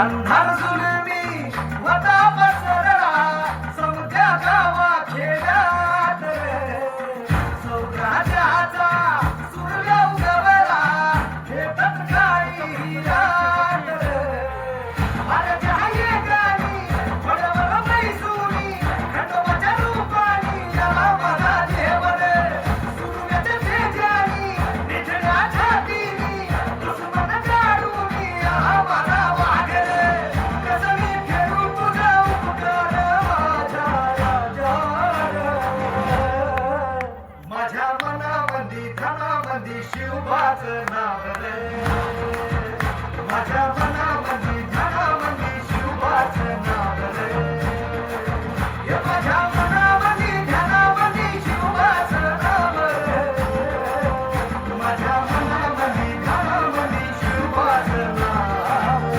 अंधार जुलमी वता पसरला समध्या गावा खेड्यात सौराज्याचा सूर्य उगवला भेटत काही रात माझ्या हाये गाणी वडवळ मैसुनी खंडोबाच्या रूपानी याला माझा देवर सूर्याच्या तेजानी निधड्या छातीनी दुश्मन काढूनी आम्हाला शिवबाचं नाव रे माझ्या मनामध्ये ध्यानामध्ये शिवबाचं नाव रे माझ्या मनामध्ये ध्यानामध्ये शिवबाचं नाव रे माझ्या मनामध्ये ध्यानामध्ये शिवबाचं नाव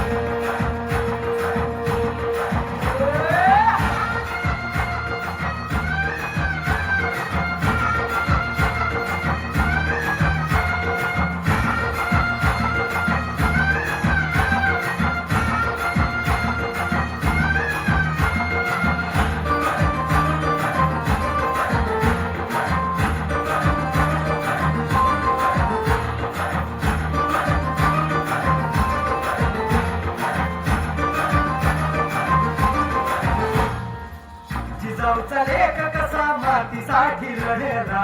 जिजाऊचा लेख कसा मातीसाठी लढला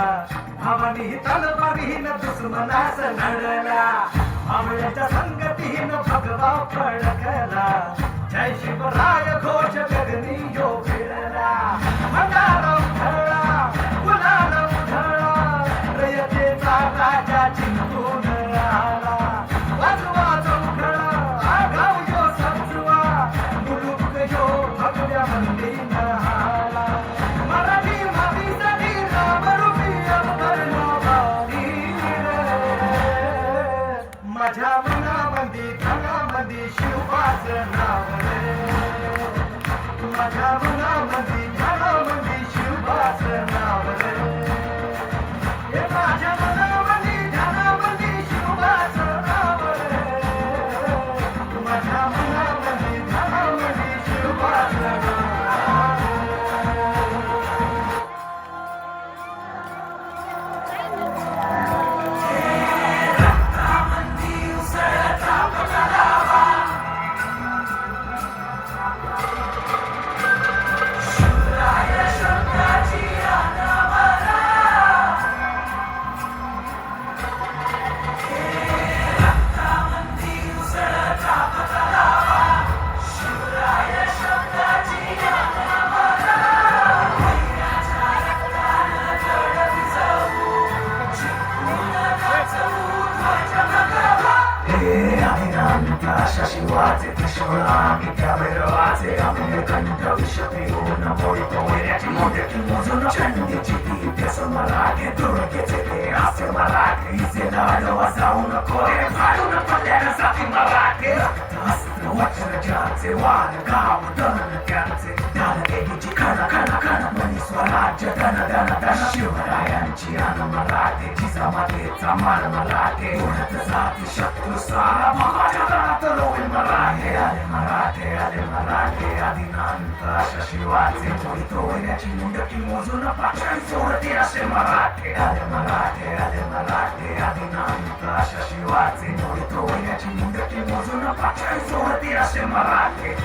भावानी तलवारीन दुश्मनास लढला आमळ्याच्या संगतीन भगवा फडकला जय शिवराय घोष गगनी यो फिरला भंडारा उधळला गुलाल उधळला रयतेचा राजा जिंकून आला वाजवा चौघडा आगाव यो समजुआ मुलुक यो भगव्या मंदीन माझ्या मनामध्ये ध्यानामध्ये शिवबाचं नाव रे माझ्या मनामध्ये ध्यानामध्ये शिवबाचं नाव रे माझ्या मनामध्ये ध्यानामध्ये शिवबाचं नाव रे माझ्या मनामध्ये ध्यानामध्ये शिवबाचं नाव शिवाचे किशोर आम्ही त्या भैरवाचे आम्ही कंठ विष पिऊन मोडी पोहण्याची मोठ्याची मोजून चंडीची ती मराठे दुर्गेचे ते असे मराठे इचे लाडवा जाऊ नको रे फाडून पडण्यासाठी मराठे अस्त्र वज्रजाचे वार गाव दन त्यांचे दान देवीची खण खण खण मनी स्वराज्य धन धन धन शिवरायांची अन मराठे जिजामातेचा मान मराठे उडत जाती शत्रू सारा महाजनात रोल मराठे आले आदिनांत अशा शिवाचे मोडी तोडण्याची मुंडकी मोजून पाचन सोडते असे मराठे आले आदिनांत अशा शिवाचे मोडी तोडण्याची मुंडकी मोजून पाचन सोडते असे मराठे